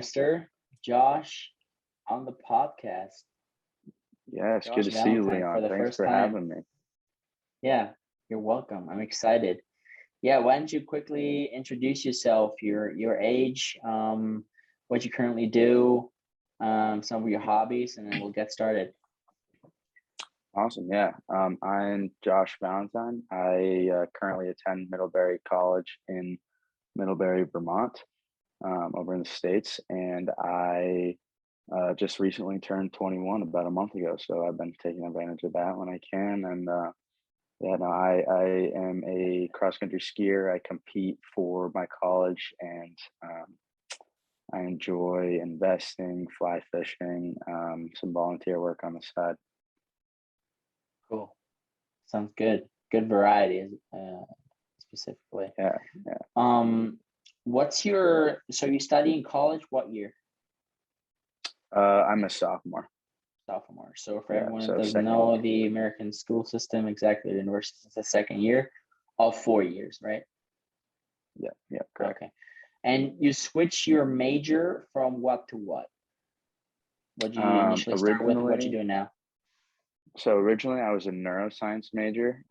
semester, Josh on the podcast. Yeah, it's good Josh to see you, Valentine for Leon. the Thanks first for time. having me. Yeah, you're welcome. I'm excited. Yeah, why don't you quickly introduce yourself, your age, what you currently do, some of your hobbies, and then we'll get started. Awesome. Yeah. I'm Josh Valentine. I currently attend Middlebury College in Middlebury, Vermont, over in the States. And I just recently turned 21 about a month ago. So I've been taking advantage of that when I can. And yeah, no, I am a cross country skier. I compete for my college and I enjoy investing, fly fishing, some volunteer work on the side. Cool. Sounds good. Good variety, specifically. Yeah, yeah. So you study in college, what year? I'm a sophomore. Sophomore. So for Yeah, everyone that so doesn't second know year. the American school system, exactly, the university is the second year of 4 years, right? Yeah, yeah, correct. Okay. And you switch your major from what to what? What did you initially start with and what you Originally, doing now? originally I was a neuroscience major.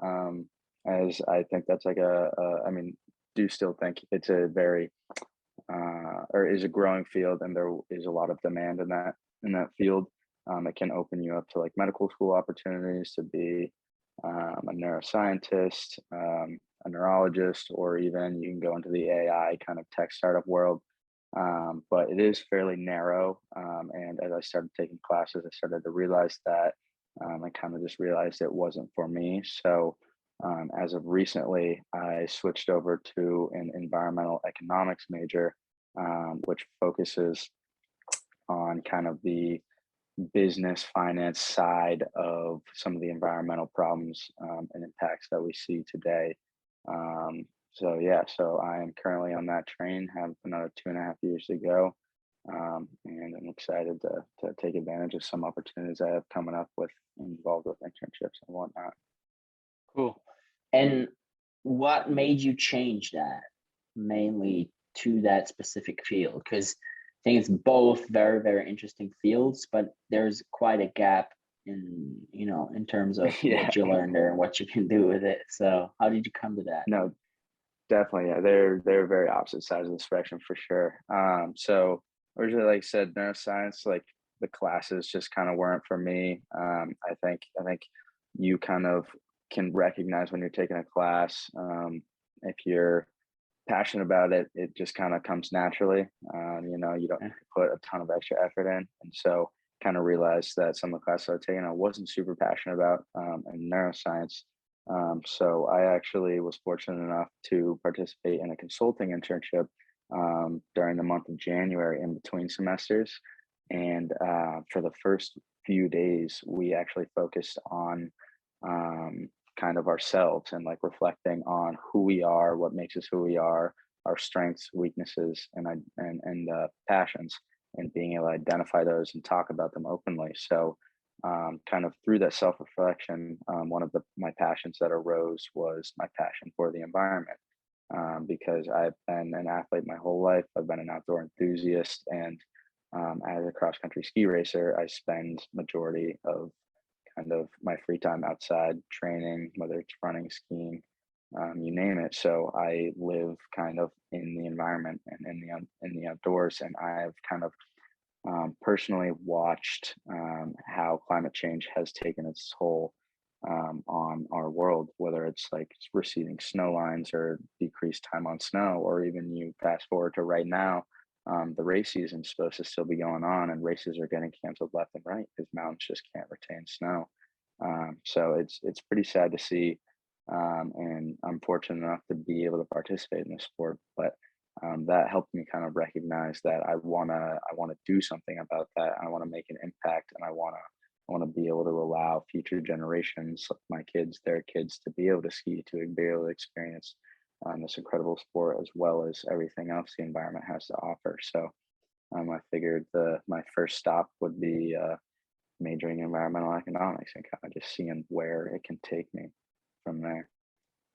As I think that's like I mean, do still think it's a very or is a growing field, and there is a lot of demand in that field. It can open you up to like medical school opportunities to be a neuroscientist, a neurologist, or even you can go into the AI kind of tech startup world. But it is fairly narrow. And as I started taking classes, I started to realize that I kind of just realized it wasn't for me. So as of recently, I switched over to an environmental economics major, which focuses on kind of the business finance side of some of the environmental problems and impacts that we see today. So yeah, so I am currently on that train, have another 2.5 years to go. And I'm excited to take advantage of some opportunities I have coming up with involved with internships and whatnot. Cool. And what made you change that mainly to that specific field? Because I think it's both very, very interesting fields, but there's quite a gap in terms of Yeah, what you learn there and what you can do with it. So how did you come to that? no, definitely. Yeah, they're very opposite sides of the spectrum for sure. So originally, like I said, neuroscience, like the classes just kind of weren't for me. I think you kind of can recognize when you're taking a class. If you're passionate about it, it just kind of comes naturally. You don't Yeah. put a ton of extra effort in, and so kind of realized that some of the classes I was taking I wasn't super passionate about in neuroscience. So I actually was fortunate enough to participate in a consulting internship during the month of January in between semesters. And for the first few days, we actually focused on kind of ourselves and like reflecting on who we are, what makes us who we are, our strengths, weaknesses, and passions, and being able to identify those and talk about them openly. So kind of through that self-reflection, one of my passions that arose was my passion for the environment, because I've been an athlete my whole life. I've been an outdoor enthusiast, and as a cross-country ski racer, I spend majority of kind of my free time outside training, whether it's running, skiing, you name it. So I live kind of in the environment and in the outdoors, and I've kind of personally watched how climate change has taken its toll on our world, whether it's like receding snow lines or decreased time on snow, or even you fast forward to right now, the race season's supposed to still be going on, and races are getting canceled left and right because mountains just can't retain snow. So it's pretty sad to see, and I'm fortunate enough to be able to participate in the sport, but that helped me kind of recognize that I wanna do something about that. I want to make an impact, and I want to be able to allow future generations, like my kids, their kids, to be able to ski, to be able to experience this incredible sport as well as everything else the environment has to offer. So I figured my first stop would be majoring in environmental economics and kind of just seeing where it can take me from there.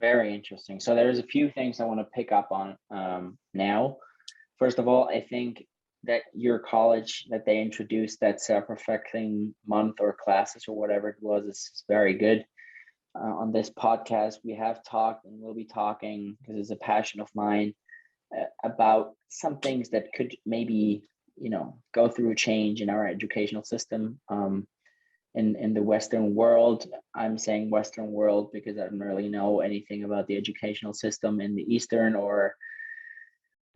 Very interesting. So there's a few things I want to pick up on now. First of all, I think that your college that they introduced that self-reflecting month or classes or whatever it was is very good. On this podcast, we have talked and we'll be talking because it's a passion of mine about some things that could maybe go through a change in our educational system in the Western world. I'm saying Western world because I don't really know anything about the educational system in the Eastern or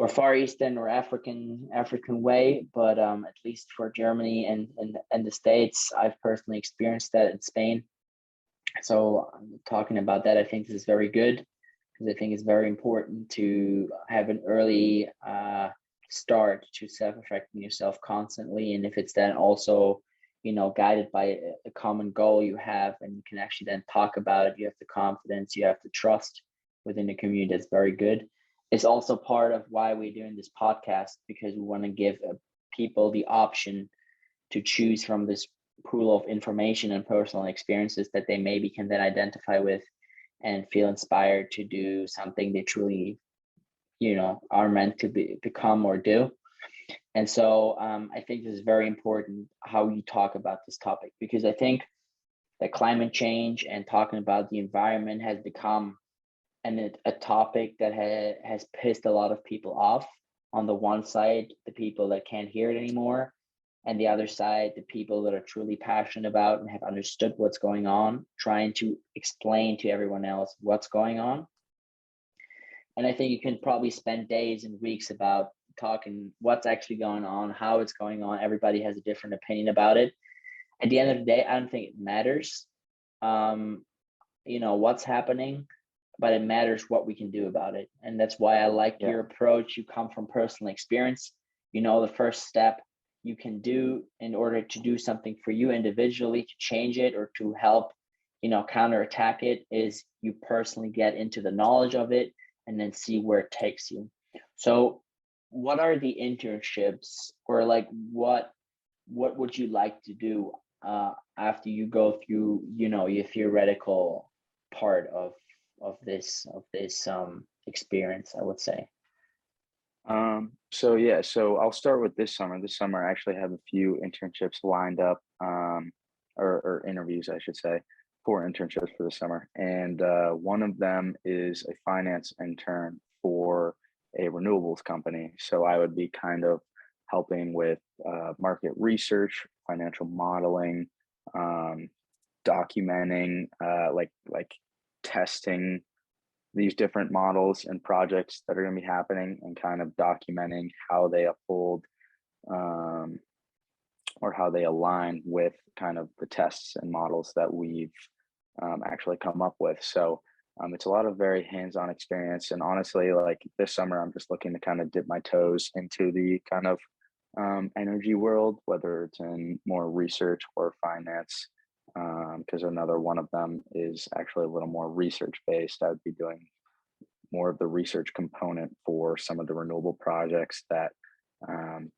Far Eastern or African way, but at least for Germany and the States, I've personally experienced that in Spain. So talking about that, I think this is very good because I think it's very important to have an early start to self-affecting yourself constantly. And if it's then also, guided by a common goal you have, and you can actually then talk about it, you have the confidence, you have the trust within the community, that's very good. It's also part of why we're doing this podcast, because we want to give people the option to choose from this pool of information and personal experiences that they maybe can then identify with and feel inspired to do something they truly, are meant to become or do. And so I think this is very important how you talk about this topic, because I think that climate change and talking about the environment has become a topic that has pissed a lot of people off. On the one side, the people that can't hear it anymore, and the other side, the people that are truly passionate about and have understood what's going on, trying to explain to everyone else what's going on. And I think you can probably spend days and weeks about talking what's actually going on, how it's going on. Everybody has a different opinion about it. At the end of the day, I don't think it matters, what's happening, but it matters what we can do about it. And that's why I like your approach. You come from personal experience. The first step you can do in order to do something for you individually, to change it or to help, counterattack it, is you personally get into the knowledge of it and then see where it takes you. So what are the internships, or like what would you like to do after you go through, your theoretical part of this experience, I would say? So I'll start with this summer. This summer I actually have a few internships lined up, or interviews, I should say, for internships for the summer. And one of them is a finance intern for a renewables company. So I would be kind of helping with market research, financial modeling, documenting, like testing these different models and projects that are going to be happening, and kind of documenting how they uphold or how they align with kind of the tests and models that we've actually come up with. So it's a lot of very hands-on experience. And honestly, like this summer, I'm just looking to kind of dip my toes into the kind of energy world, whether it's in more research or finance, because another one of them is actually a little more research based. I would be doing more of the research component for some of the renewable projects that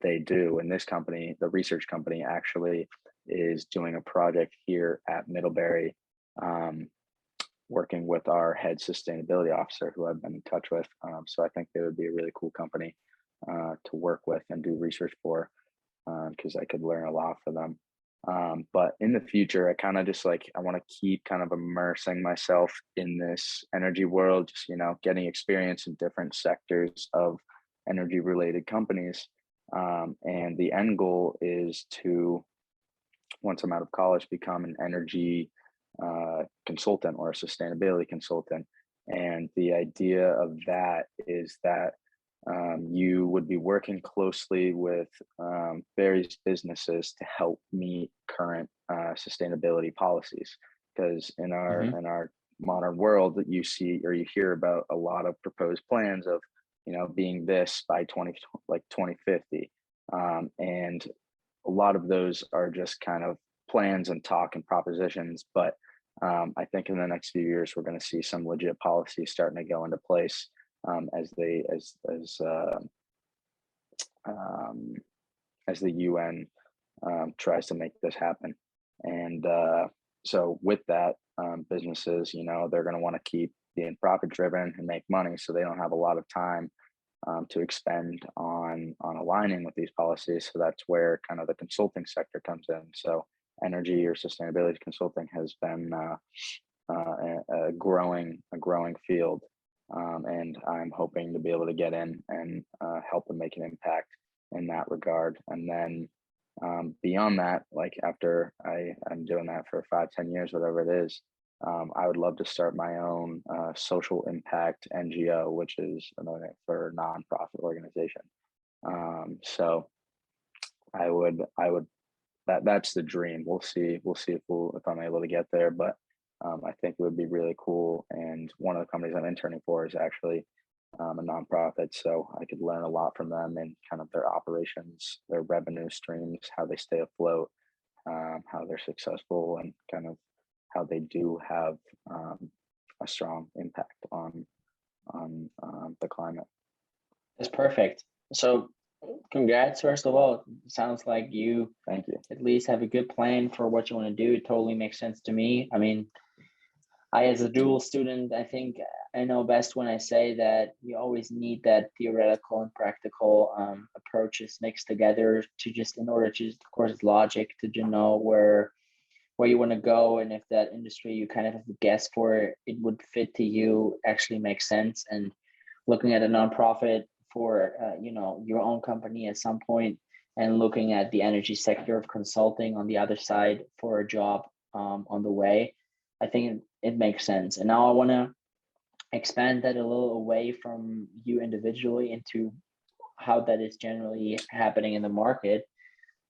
they do. And this company, the research company, actually is doing a project here at Middlebury, working with our head sustainability officer, who I've been in touch with. So I think they would be a really cool company to work with and do research for, because I could learn a lot for them. But in the future, I kind of just I want to keep kind of immersing myself in this energy world, just, getting experience in different sectors of energy related companies. And the end goal is to, once I'm out of college, become an energy consultant or a sustainability consultant. And the idea of that is that you would be working closely with various businesses to help meet current sustainability policies. Because in our modern world, that you see or you hear about a lot of proposed plans of, being this by 2050, and a lot of those are just kind of plans and talk and propositions. But I think in the next few years, we're going to see some legit policies starting to go into place, as the UN tries to make this happen. And so with that, businesses, they're going to want to keep being profit driven and make money, so they don't have a lot of time to expend on on aligning with these policies. So that's where kind of the consulting sector comes in. So energy or sustainability consulting has been a growing field, and I'm hoping to be able to get in and help and make an impact in that regard. And then beyond that, like after I'm doing that for 5-10 years, whatever it is, I would love to start my own social impact NGO, which is another name for nonprofit organization. So I would that's the dream. We'll see if I'm able to get there, but I think it would be really cool. And one of the companies I'm interning for is actually a nonprofit, so I could learn a lot from them and kind of their operations, their revenue streams, how they stay afloat, how they're successful, and kind of how they do have a strong impact on the climate. That's perfect. So congrats, first of all. It sounds like you Thank you. at least have a good plan for what you want to do. It totally makes sense to me. I mean, I, as a dual student, I think I know best when I say that you always need that theoretical and practical approaches mixed together to just, in order to, of course, it's logic to just know where you want to go, and if that industry you kind of have to guess for it would fit to you actually makes sense. And looking at a nonprofit for your own company at some point, and looking at the energy sector of consulting on the other side for a job on the way, I think it makes sense. And now I want to expand that a little away from you individually into how that is generally happening in the market.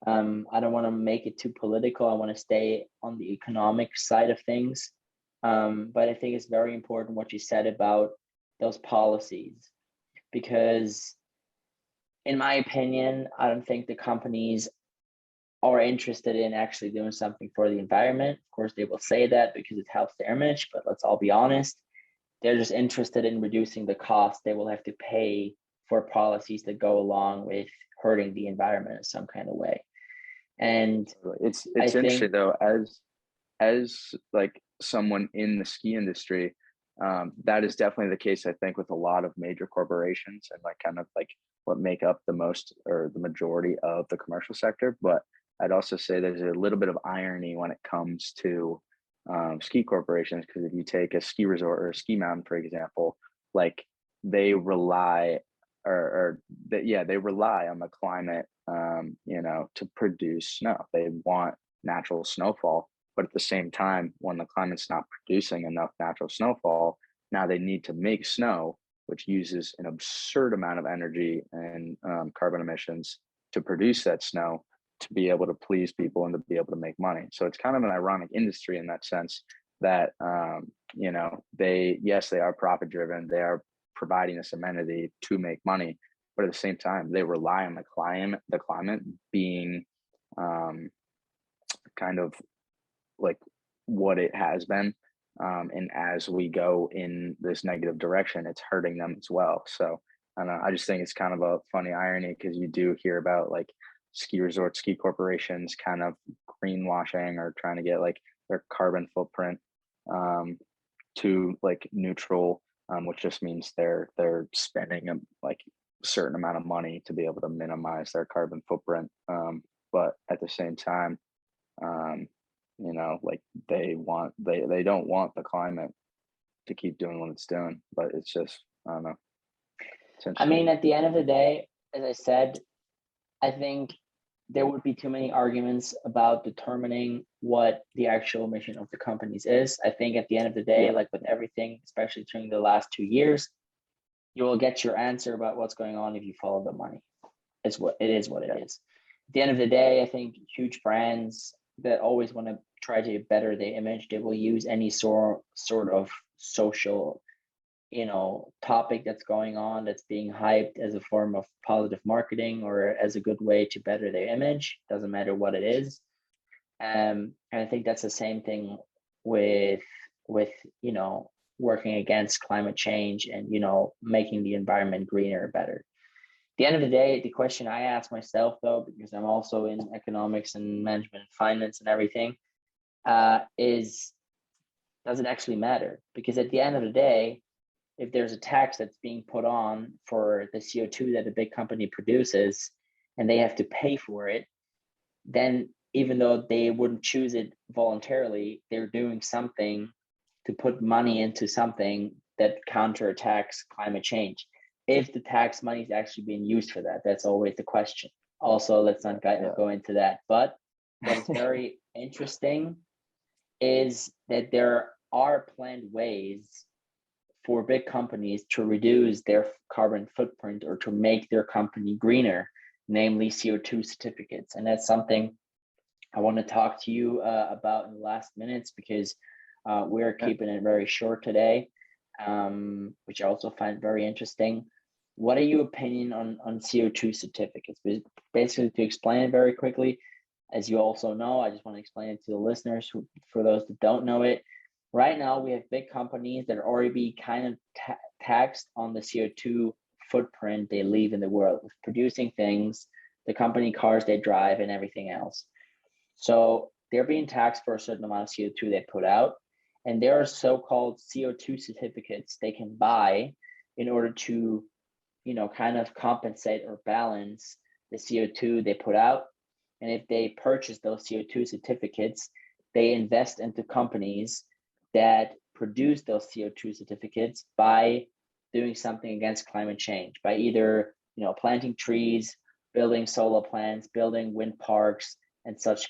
I don't want to make it too political. I want to stay on the economic side of things. But I think it's very important what you said about those policies, because in my opinion, I don't think the companies are interested in actually doing something for the environment. Of course, they will say that because it helps their image, but let's all be honest. They're just interested in reducing the cost they will have to pay for policies that go along with hurting the environment in some kind of way. And it's interesting though, as like someone in the ski industry, that is definitely the case, I think, with a lot of major corporations and like kind of like what make up the most or the majority of the commercial sector. But I'd also say there's a little bit of irony when it comes to ski corporations, because if you take a ski resort or a ski mountain, for example, like they rely they rely on the climate, to produce snow. They want natural snowfall, but at the same time, when the climate's not producing enough natural snowfall, now they need to make snow, which uses an absurd amount of energy and carbon emissions to produce that snow, to be able to please people and to be able to make money. So it's kind of an ironic industry in that sense that, they are profit driven. They are providing this amenity to make money, but at the same time, they rely on the climate being kind of like what it has been. And as we go in this negative direction, it's hurting them as well. So I don't know, I just think it's kind of a funny irony, because you do hear about like ski resorts, ski corporations kind of greenwashing or trying to get like their carbon footprint to like neutral, which just means they're spending like a certain amount of money to be able to minimize their carbon footprint. But at the same time, like they don't want the climate to keep doing what it's doing, but it's just, I don't know. I mean, at the end of the day, as I said, I think there would be too many arguments about determining what the actual mission of the companies is. I think at the end of the day, like with everything, especially during the last 2 years, you will get your answer about what's going on if you follow the money. It's what it is. At the end of the day, I think huge brands that always want to try to better their image, they will use any sort of social, topic that's going on, that's being hyped as a form of positive marketing or as a good way to better their image. Doesn't matter what it is. And I think that's the same thing with working against climate change and making the environment greener, better. At the end of the day, the question I ask myself, though, because I'm also in economics and management and finance and everything, is, does it actually matter? Because at the end of the day, if there's a tax that's being put on for the CO2 that a big company produces and they have to pay for it, then even though they wouldn't choose it voluntarily, they're doing something to put money into something that counterattacks climate change. If the tax money is actually being used for that, that's always the question. Also, let's not go into that. But what is very interesting is that there are planned ways for big companies to reduce their carbon footprint or to make their company greener, namely CO2 certificates. And that's something I want to talk to you about in the last minutes, because we're keeping it very short today, which I also find very interesting. What are your opinion on CO2 certificates? Basically, to explain it very quickly, as you also know, I just want to explain it to the listeners for those that don't know it. Right now, we have big companies that are already kind of taxed on the CO2 footprint they leave in the world, with producing things, the company cars they drive, and everything else. So they're being taxed for a certain amount of CO2 they put out. And there are so-called CO2 certificates they can buy in order to, kind of compensate or balance the CO2 they put out. And if they purchase those CO2 certificates, they invest into companies that produce those CO2 certificates by doing something against climate change, by either, planting trees, building solar plants, building wind parks, and such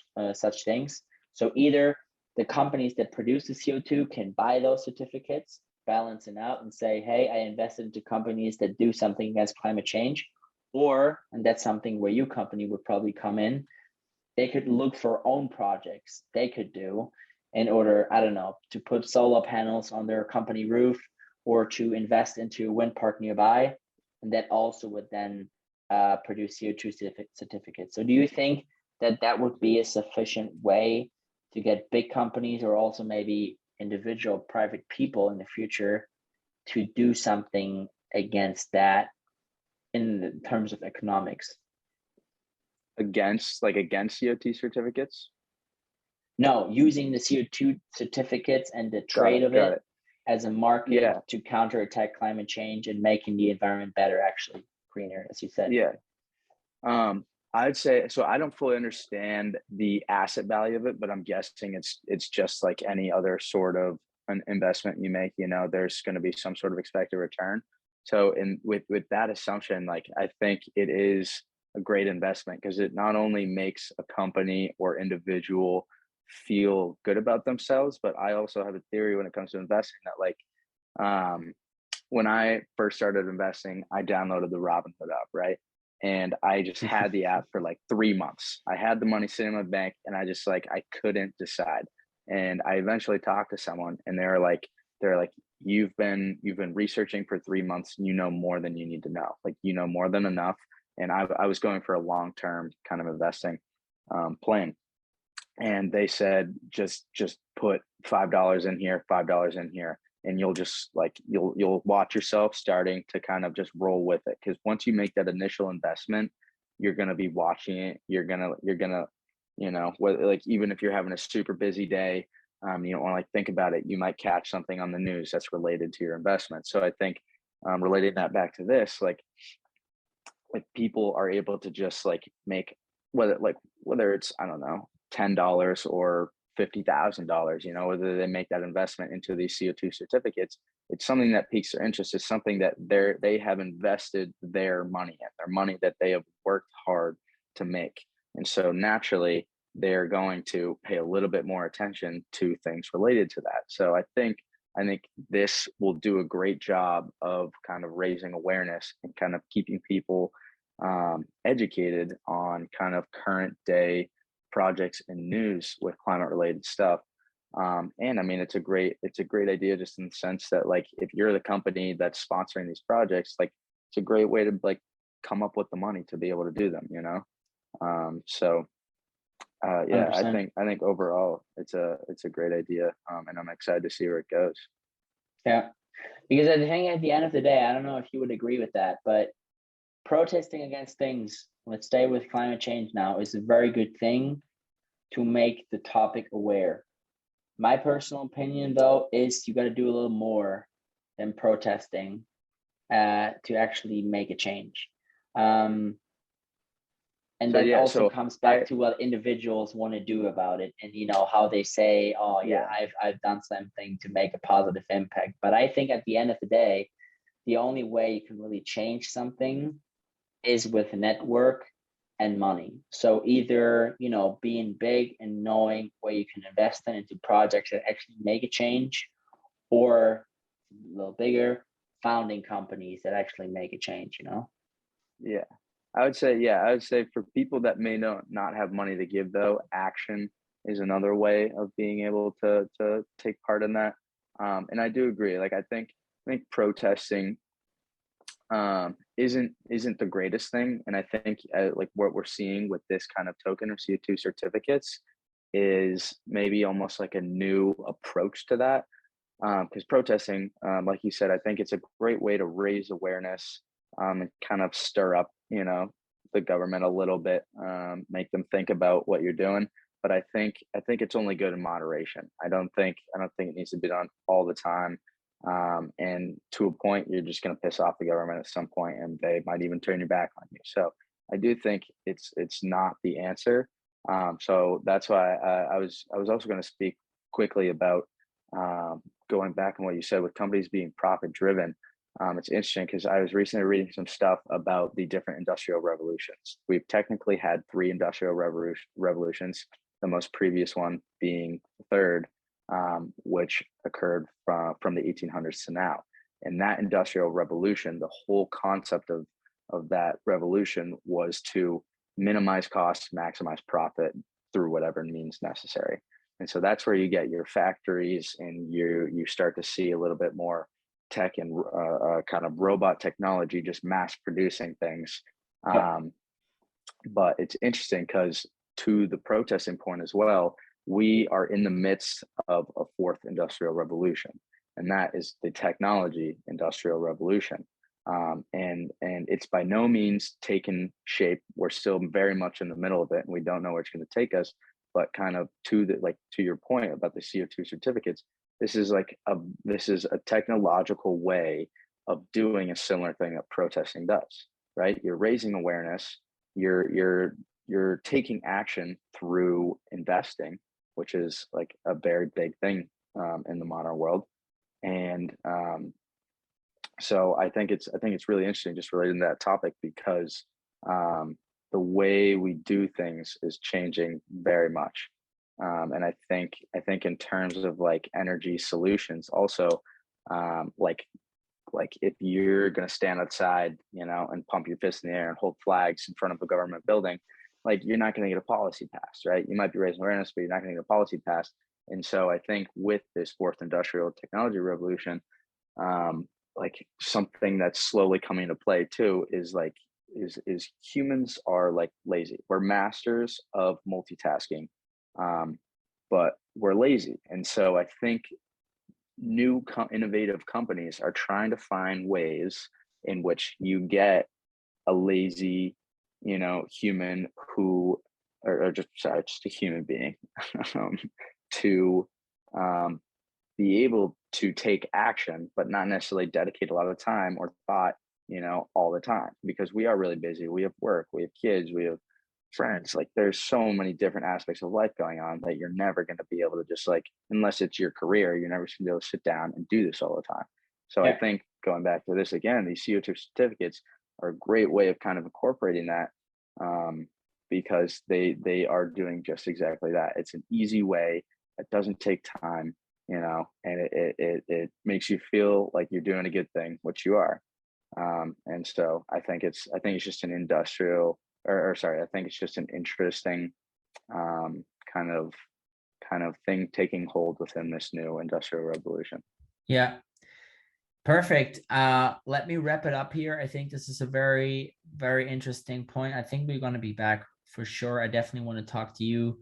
things. So either the companies that produce the CO2 can buy those certificates, balance it out, and say, hey, I invested into companies that do something against climate change. Or, and that's something where your company would probably come in, they could look for own projects they could do in order, I don't know, to put solar panels on their company roof or to invest into a wind park nearby. And that also would then produce CO2 certificates. So do you think that would be a sufficient way to get big companies, or also maybe individual private people in the future, to do something against that in terms of economics? Against CO2 certificates? No, using the CO2 certificates and the trade of it as a market to counterattack climate change and making the environment better, actually greener, as you said. Yeah. I'd say, so I don't fully understand the asset value of it, but I'm guessing it's just like any other sort of an investment you make, there's going to be some sort of expected return. So with that assumption, like, I think it is a great investment, because it not only makes a company or individual feel good about themselves, but I also have a theory when it comes to investing that, like, when I first started investing, I downloaded the Robinhood app, right? And I just had the app for like 3 months. I had the money sitting in my bank, and I just, like, I couldn't decide. And I eventually talked to someone, and they're like, you've been researching for 3 months, and you know more than you need to know. Like, you know more than enough. And I was going for a long-term kind of investing plan. And they said, just put $5 in here, $5 in here, and you'll just, like, you'll watch yourself starting to kind of just roll with it. Because once you make that initial investment, you're going to be watching it. You're gonna whether, like, even if you're having a super busy day, you don't want to, like, think about it, you might catch something on the news that's related to your investment. So I think, relating that back to this, like people are able to just, like, make, whether it's, I don't know, $10 or $50,000, whether they make that investment into these CO2 certificates, it's something that piques their interest. It's something that they have invested their money in, their money that they have worked hard to make. And so naturally, they're going to pay a little bit more attention to things related to that. So I think this will do a great job of kind of raising awareness and kind of keeping people educated on kind of current day projects and news with climate related stuff. And I mean, it's a great idea, just in the sense that, like, if you're the company that's sponsoring these projects, like, it's a great way to, like, come up with the money to be able to do them, yeah, 100%. I think overall it's a great idea. And I'm excited to see where it goes. Yeah, because I think at the end of the day, I don't know if you would agree with that, but protesting against things, let's stay with climate change now, is a very good thing to make the topic aware. My personal opinion, though, is you got to do a little more than protesting to actually make a change. And So that yeah, also so comes back I to what individuals want to do about it, and how they say, oh yeah, I've done something to make a positive impact. But I think at the end of the day, the only way you can really change something is with network and money. So either being big and knowing where you can invest into projects that actually make a change, or a little bigger, founding companies that actually make a change. Yeah. I would say for people that may not have money to give, though, action is another way of being able to take part in that. And I do agree. Like I think protesting isn't the greatest thing, and I think like what we're seeing with this kind of token or CO2 certificates is maybe almost like a new approach to that. Because protesting, like you said, I think it's a great way to raise awareness, and kind of stir up, the government a little bit, make them think about what you're doing. But I think it's only good in moderation. I don't think it needs to be done all the time. And to a point, you're just going to piss off the government at some point, and they might even turn your back on you. So I do think it's not the answer. So that's why I was also going to speak quickly about, going back on what you said with companies being profit driven. It's interesting because I was recently reading some stuff about the different industrial revolutions. We've technically had three industrial revolutions, the most previous one being the third, which occurred from the 1800s to now. And that industrial revolution, the whole concept of that revolution was to minimize costs, maximize profit through whatever means necessary. And so that's where you get your factories, and you start to see a little bit more tech and kind of robot technology just mass producing things. Yep. But it's interesting because, to the protesting point as well, we are in the midst of a fourth industrial revolution, and that is the technology industrial revolution. And it's by no means taken shape. We're still very much in the middle of it, and we don't know where it's going to take us. But kind of to your point about the CO2 certificates, this is a technological way of doing a similar thing that protesting does, right? You're raising awareness, you're taking action through investing, which is like a very big thing, in the modern world. And so I think it's really interesting, just related to that topic, because the way we do things is changing very much. And I think in terms of like energy solutions also, like if you're going to stand outside, and pump your fist in the air and hold flags in front of a government building, like you're not going to get a policy passed, right? You might be raising awareness, but you're not going to get a policy passed. And so I think with this fourth industrial technology revolution, like something that's slowly coming into play too is humans are like lazy. We're masters of multitasking, but we're lazy. And so I think new innovative companies are trying to find ways in which you get a lazy, human who, or just a human being, to be able to take action, but not necessarily dedicate a lot of time or thought, all the time, because we are really busy. We have work, we have kids, we have friends. Like there's so many different aspects of life going on that you're never going to be able to just like, unless it's your career, you're never going to be able to sit down and do this all the time. So I Yeah. think going back to this again, these CO2 certificates are a great way of kind of incorporating that, because they are doing just exactly that. It's an easy way. It doesn't take time, and it makes you feel like you're doing a good thing, which you are. And so I think it's just an industrial, or sorry, I think it's just an interesting, kind of thing taking hold within this new industrial revolution. Yeah. Perfect. Let me wrap it up here. I think this is a very, very interesting point. I think we're going to be back for sure. I definitely want to talk to you.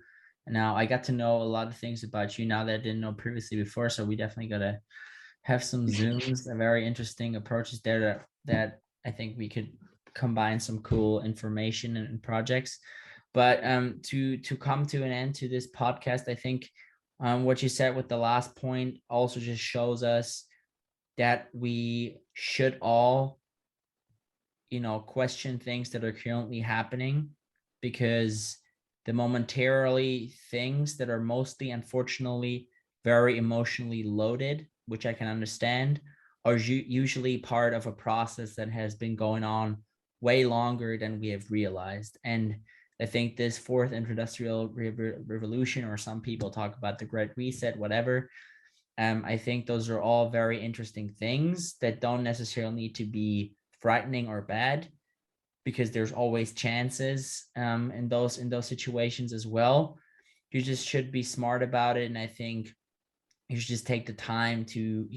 Now, I got to know a lot of things about you now that I didn't know previously before. So we definitely got to have some Zooms, a very interesting approaches there that I think we could combine some cool information and projects. But to come to an end to this podcast, I think what you said with the last point also just shows us that we should all, question things that are currently happening, because the momentarily things that are mostly, unfortunately, very emotionally loaded, which I can understand, are usually part of a process that has been going on way longer than we have realized. And I think this fourth industrial revolution, or some people talk about the Great Reset, whatever, I think those are all very interesting things that don't necessarily need to be frightening or bad, because there's always chances in those situations as well. You just should be smart about it, and I think you should just take the time to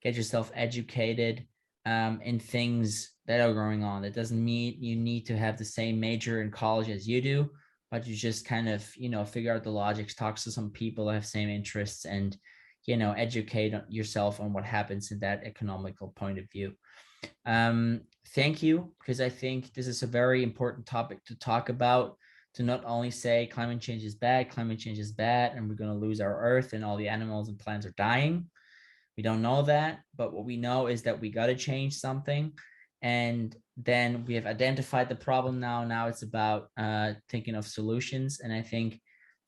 get yourself educated in things that are going on. That doesn't mean you need to have the same major in college as you do, but you just kind of figure out the logics, talk to some people that have same interests, and educate yourself on what happens in that economical point of view. Thank you, because I think this is a very important topic to talk about, to not only say climate change is bad, and we're going to lose our earth and all the animals and plants are dying. We don't know that, but what we know is that we got to change something. And then we have identified the problem. Now it's about thinking of solutions. And I think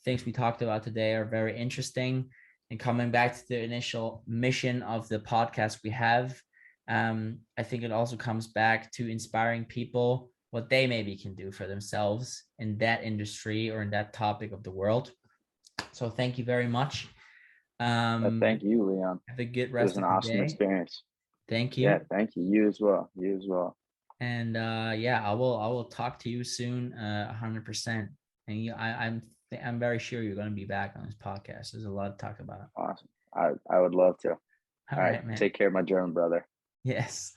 things we talked about today are very interesting. And coming back to the initial mission of the podcast we have, I think it also comes back to inspiring people what they maybe can do for themselves in that industry or in that topic of the world. So thank you very much. Thank you, Leon. Have a good It was rest an of the awesome day. experience. Thank Yeah, you. thank you. You as well. You as well. And yeah, I will talk to you soon, 100%. And I'm very sure you're going to be back on this podcast. There's a lot to talk about. Awesome. I would love to. All All right. right, man. Take care, my German brother. Yes.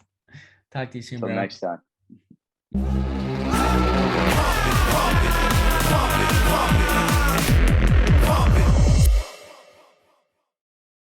Talk to you soon, Till bro. next time.